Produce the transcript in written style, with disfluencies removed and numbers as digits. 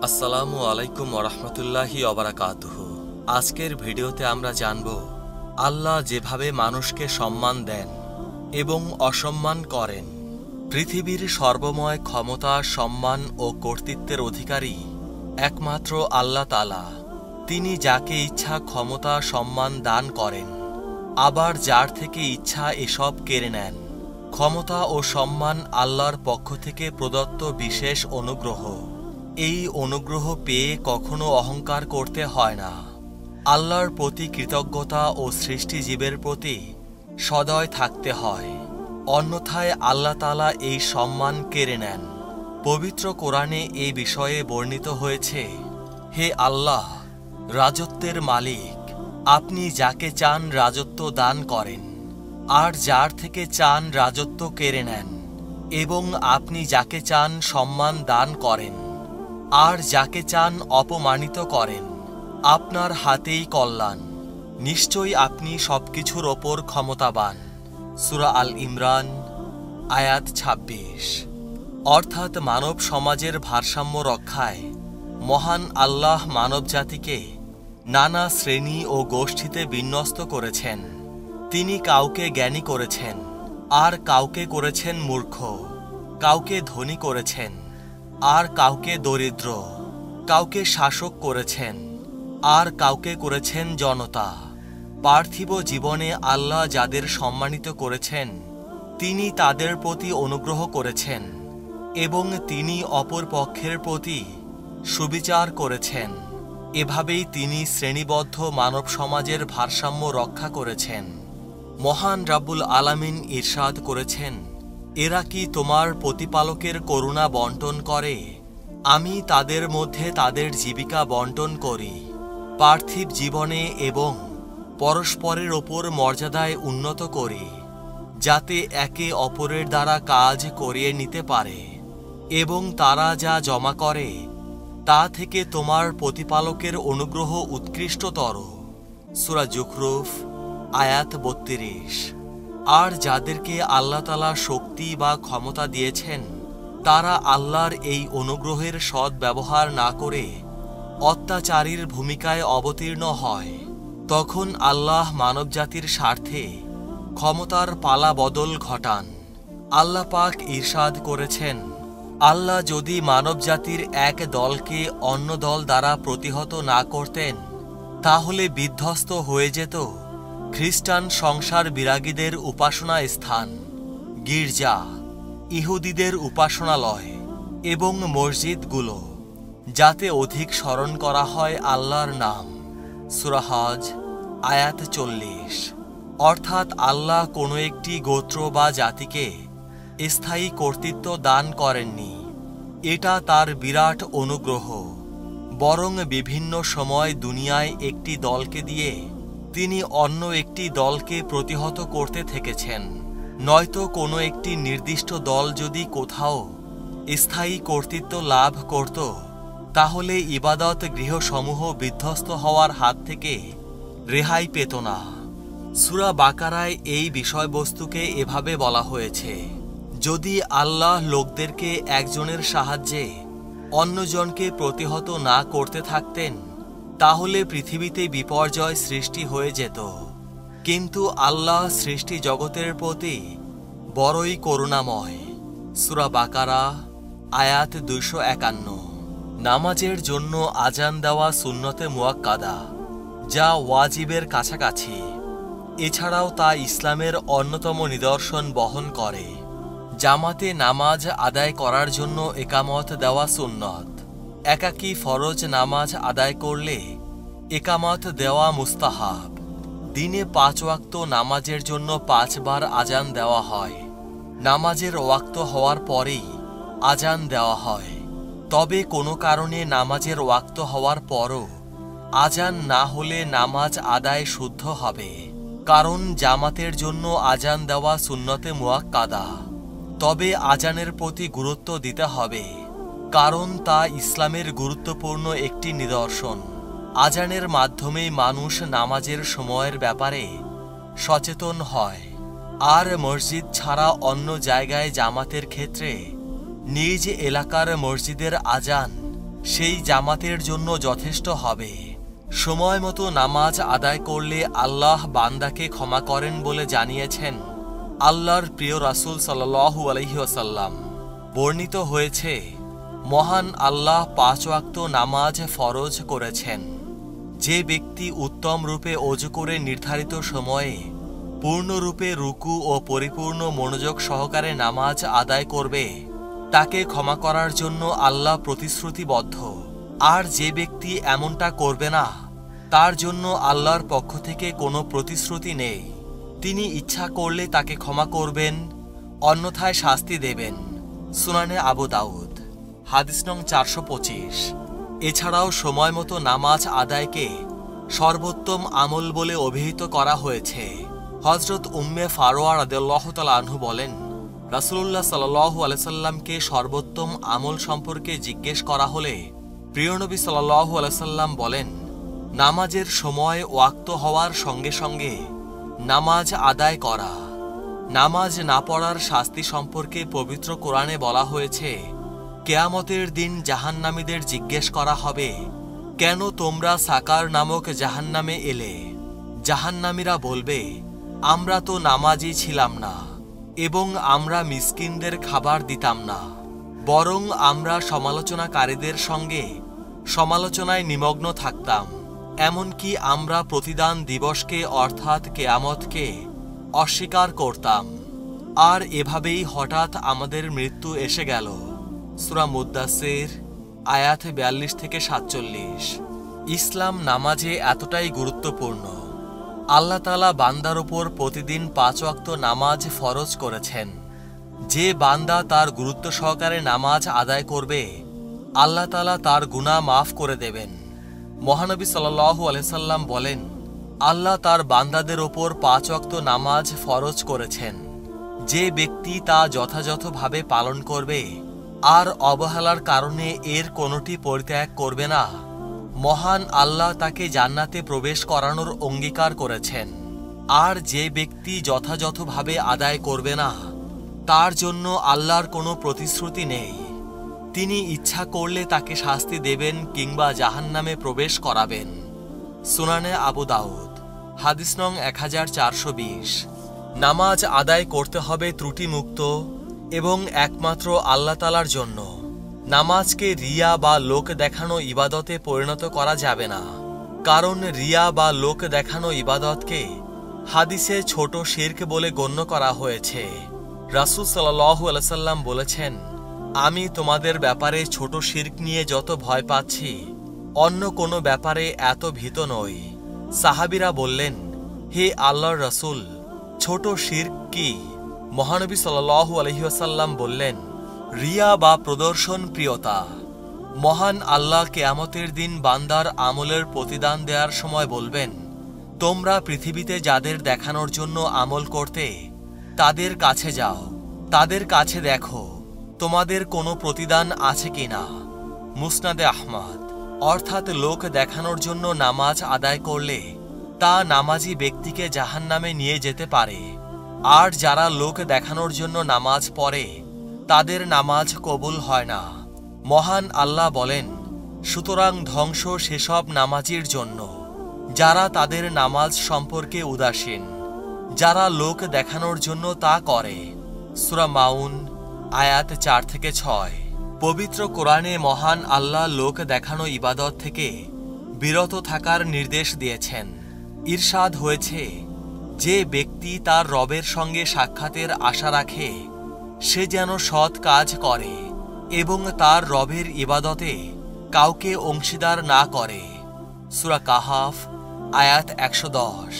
আসসালামু আলাইকুম ওরহমতুল্লাহি ওবারাকাতুহু। আজকের ভিডিওতে আমরা জানব আল্লাহ যেভাবে মানুষকে সম্মান দেন এবং অসম্মান করেন। পৃথিবীর সর্বময় ক্ষমতা, সম্মান ও কর্তৃত্বের অধিকারী একমাত্র আল্লাহ তাআলা। তিনি যাকে ইচ্ছা ক্ষমতা, সম্মান দান করেন, আবার যার থেকে ইচ্ছা এসব কেড়ে নেন। ক্ষমতা ও সম্মান আল্লাহর পক্ষ থেকে প্রদত্ত বিশেষ অনুগ্রহ। এই অনুগ্রহ পেয়ে কখনো অহংকার করতে হয় না। আল্লাহর প্রতি কৃতজ্ঞতা ও সৃষ্টিজীবের প্রতি সদয় থাকতে হয়, অন্যথায় আল্লাহ তাআলা এই সম্মান কেড়ে নেন। পবিত্র কোরআনে এ বিষয়ে বর্ণিত হয়েছে, হে আল্লাহ, রাজত্বের মালিক, আপনি যাকে চান রাজত্ব দান করেন, আর যার থেকে চান রাজত্ব কেড়ে নেন, এবং আপনি যাকে চান সম্মান দান করেন, আর যাকে চান অপমানিত করেন। আপনার হাতেই কল্যাণ, নিশ্চয়ই আপনি সবকিছুর ওপর ক্ষমতাবান। সূরা আল ইমরান আয়াত ২৬। অর্থাৎ মানব সমাজের ভারসাম্য রক্ষায় মহান আল্লাহ মানবজাতিকে নানা শ্রেণী ও গোষ্ঠীতে বিন্যস্ত করেছেন। তিনি কাউকে জ্ঞানী করেছেন, আর কাউকে করেছেন মূর্খ, কাউকে ধনী করেছেন, আর কাউকে দরিদ্র, কাউকে শাসক করেছেন, আর কাউকে করেছেন জনতা। পার্থিব জীবনে আল্লাহ যাদের সম্মানিত করেছেন, তিনি তাদের প্রতি অনুগ্রহ করেছেন, এবং তিনি অপর পক্ষের প্রতি সুবিচার করেছেন। এভাবেই তিনি শ্রেণীবদ্ধ মানব সমাজের ভারসাম্য রক্ষা করেছেন। মহান রাব্বুল আলামিন ইরশাদ করেছেন, এরা কি তোমার প্রতিপালকের করুণা বন্টন করে? আমি তাদের মধ্যে তাদের জীবিকা বন্টন করি, পার্থিব জীবনে এবং পরস্পরের ওপর মর্যাদায় উন্নত করি, যাতে একে অপরের দ্বারা কাজ করিয়ে নিতে পারে, এবং তারা যা জমা করে তা থেকে তোমার প্রতিপালকের অনুগ্রহ উৎকৃষ্টতর। সূরা জুখরুফ আয়াত ৩২। আর যাদেরকে আল্লাহ তাআলা শক্তি বা ক্ষমতা দিয়েছেন, তারা আল্লাহর এই অনুগ্রহের সৎ ব্যবহার না করে অত্যাচারীর ভূমিকায় অবতীর্ণ হয়, তখন আল্লাহ মানবজাতির স্বার্থে ক্ষমতার পালা বদল ঘটান। আল্লাহ পাক ইরশাদ করেছেন, আল্লাহ যদি মানবজাতির এক দলকে অন্য দল দ্বারা প্রতিহত না করতেন, তাহলে বিধ্বস্ত হয়ে যেত খ্রিস্টান সংসার বিরাগীদের উপাসনা স্থান, গির্জা, ইহুদিদের উপাসনালয় এবং মসজিদগুলো, যাতে অধিক স্মরণ করা হয় আল্লাহর নাম। সূরা হজ আয়াত ৪০। অর্থাৎ আল্লাহ কোনো একটি গোত্র বা জাতিকে স্থায়ী কর্তৃত্ব দান করেননি। এটা তার বিরাট অনুগ্রহ। বরং বিভিন্ন সময় দুনিয়ায় একটি দলকে দিয়ে তিনি অন্য একটি দলকে প্রতিহত করতে থেকেছেন। নয়তো কোনো একটি নির্দিষ্ট দল যদি কোথাও স্থায়ী কর্তৃত্ব লাভ করত, তাহলে ইবাদত গৃহসমূহ বিধ্বস্ত হওয়ার হাত থেকে রেহাই পেত না। সূরা বাকারায় এই বিষয়বস্তুকে এভাবে বলা হয়েছে, যদি আল্লাহ লোকদেরকে একজনের সাহায্যে অন্যজনকে প্রতিহত না করতে থাকতেন, তাহলে পৃথিবীতে বিপর্যয় সৃষ্টি হয়ে যেত। কিন্তু আল্লাহ সৃষ্টি জগতের প্রতি বড়ই করুণাময়। সূরা বাকারা আয়াত ২৫১। নামাজের জন্য আজান দেওয়া সুন্নতে মুয়াক্কাদা, যা ওয়াজিবের কাছাকাছি। এছাড়াও তা ইসলামের অন্যতম নিদর্শন বহন করে। জামাতে নামাজ আদায় করার জন্য একামত দেওয়া সুন্নত। একাকী ফরজ নামাজ আদায় করলে একামত দেওয়া মুস্তাহাব। দিনে ৫ ওয়াক্ত নামাজের জন্য ৫ বার আজান দেওয়া হয়। নামাজের ওয়াক্ত হওয়ার পরেই আজান দেওয়া হয়। তবে কোনো কারণে নামাজের ওয়াক্ত হওয়ার পরও আজান না হলে নামাজ আদায় শুদ্ধ হবে, কারণ জামাতের জন্য আজান দেওয়া সুন্নতে মুয়াক্কাদা। তবে আজানের প্রতি গুরুত্ব দিতে হবে, কারণ তা ইসলামের গুরুত্বপূর্ণ একটি নিদর্শন। আজানের মাধ্যমেই মানুষ নামাজের সময়ের ব্যাপারে সচেতন হয়। আর মসজিদ ছাড়া অন্য জায়গায় জামাতের ক্ষেত্রে নিজ এলাকার মসজিদের আজান সেই জামাতের জন্য যথেষ্ট হবে। সময় মতো নামাজ আদায় করলে আল্লাহ বান্দাকে ক্ষমা করেন বলে জানিয়েছেন আল্লাহর প্রিয় রাসূল সাল্লাল্লাহু আলাইহি ওয়াসাল্লাম। বর্ণিত হয়েছে, মহান আল্লাহ 5 ওয়াক্ত নামাজ ফরজ করেছেন। যে ব্যক্তি উত্তম রূপে ওযু করে নির্ধারিত সময়ে পূর্ণরূপে রুকু ও পরিপূর্ণ মনোযোগ সহকারে নামাজ আদায় করবে, তাকে ক্ষমা করার জন্য আল্লাহ প্রতিশ্রুতিবদ্ধ। আর যে ব্যক্তি এমনটা করবে না, তার জন্য আল্লাহর পক্ষ থেকে কোনো প্রতিশ্রুতি নেই। তিনি ইচ্ছা করলে তাকে ক্ষমা করবেন, অন্যথায় শাস্তি দেবেন। সুনানে আবু দাউদ, হাদিস নং 425। এছাড়াও সময় মতো নামাজ আদায়কে সর্বোত্তম আমল বলে অভিহিত করা হয়েছে। হযরত উম্মে ফারওয়া রাদিয়াল্লাহু তাআলা আনহু বলেন, রাসূলুল্লাহ সাল্লাল্লাহু আলাইহি সাল্লামকে সর্বোত্তম আমল সম্পর্কে জিজ্ঞেস করা হলে প্রিয় নবী সাল্লাল্লাহু আলাইহি সাল্লাম বলেন, নামাজের সময় ওয়াক্ত হওয়ার সঙ্গে সঙ্গে নামাজ আদায় করা। নামাজ না পড়ার শাস্তি সম্পর্কে পবিত্র কোরআনে বলা হয়েছে, কিয়ামতের দিন জাহান্নামীদের জিজ্ঞেস করা হবে, কেন তোমরা সাকার নামক জাহান্নামে এলে? জাহান্নামীরা বলবে, আমরা তো নামাজি ছিলাম না এবং আমরা মিসকিনদের খাবার দিতাম না, বরং আমরা সমালোচনাকারীদের সঙ্গে সমালোচনায় নিমগ্ন থাকতাম। এমনকি আমরা প্রতিদান দিবসকে অর্থাৎ কিয়ামতকে অস্বীকার করতাম। আর এভাবেই হঠাৎ আমাদের মৃত্যু এসে গেল। সূরা মুদ্দাসির আয়াত 42 থেকে 47। ইসলাম নামাজে এতটাই গুরুত্বপূর্ণ, আল্লাহ তাআলা বান্দার উপর প্রতিদিন 5 ওয়াক্ত নামাজ ফরজ করেছেন। যে বান্দা তার গুরুত্ব সহকারে নামাজ আদায় করবে, আল্লাহ তাআলা তার গুনাহ মাফ করে দেবেন। মহানবী সাল্লাল্লাহু আলাইহি সাল্লাম বলেন, আল্লাহ তার বান্দাদের ওপর 5 ওয়াক্ত নামাজ ফরজ করেছেন। যে ব্যক্তি তা যথাযথভাবে পালন করবে আর অবহেলার কারণে এর কোনোটি পরিত্যাগ করবে না, মহান আল্লাহ তাকে জান্নাতে প্রবেশ করানোর অঙ্গীকার করেছেন। আর যে ব্যক্তি যথাযথভাবে আদায় করবে না, তার জন্য আল্লাহর কোনো প্রতিশ্রুতি নেই। তিনি ইচ্ছা করলে তাকে শাস্তি দেবেন কিংবা জাহান্নামে প্রবেশ করাবেন। সুনানে আবু দাউদ, হাদিস নং 1420। নামাজ আদায় করতে হবে ত্রুটিমুক্ত এবং একমাত্র আল্লাহ তাআলার জন্য। নামাজকে রিয়া বা লোক দেখানো ইবাদতে পরিণত করা যাবে না, কারণ রিয়া বা লোক দেখানো ইবাদতকে হাদিসে ছোট শিরক বলে গণ্য করা হয়েছে। রাসূল সাল্লাল্লাহু আলাইহি সাল্লাম বলেছেন, আমি তোমাদের ব্যাপারে ছোট শিরক নিয়ে যত ভয় পাচ্ছি, অন্য কোনো ব্যাপারে এত ভীত নই। সাহাবীরা বললেন, হে আল্লাহর রাসূল, ছোট শিরক কি? মহানবী সাল্লাল্লাহু আলাইহি ওয়াসাল্লাম বললেন, রিয়া বা প্রদর্শন প্রিয়তা। মহান আল্লাহ কিয়ামতের দিন বান্দার আমলের প্রতিদান দেওয়ার সময় বলবেন, তোমরা পৃথিবীতে যাদের দেখানোর জন্য আমল করতে, তাদের কাছে যাও, তাদের কাছে দেখো তোমাদের কোনো প্রতিদান আছে কিনা। মুসনাদে আহমদ। অর্থাৎ লোক দেখানোর জন্য নামাজ আদায় করলে তা নামাজি ব্যক্তিকে জাহান্নামে নিয়ে যেতে পারে। আর যারা লোক দেখানোর জন্য নামাজ পড়ে, তাদের নামাজ কবুল হয় না। মহান আল্লাহ বলেন, সুতরাং ধ্বংস সেসব নামাজির জন্য যারা তাদের নামাজ সম্পর্কে উদাসীন, যারা লোক দেখানোর জন্য তা করে। সূরা মাউন আয়াত 4 থেকে 6। পবিত্র কোরআনে মহান আল্লাহ লোক দেখানো ইবাদত থেকে বিরত থাকার নির্দেশ দিয়েছেন। ইরশাদ হয়েছে, যে ব্যক্তি তার রবের সঙ্গে সাক্ষাতের আশা রাখে, সে যেন সৎ কাজ করে এবং তার রবের ইবাদতে কাউকে অংশীদার না করে। সূরা কাহাফ আয়াত 110।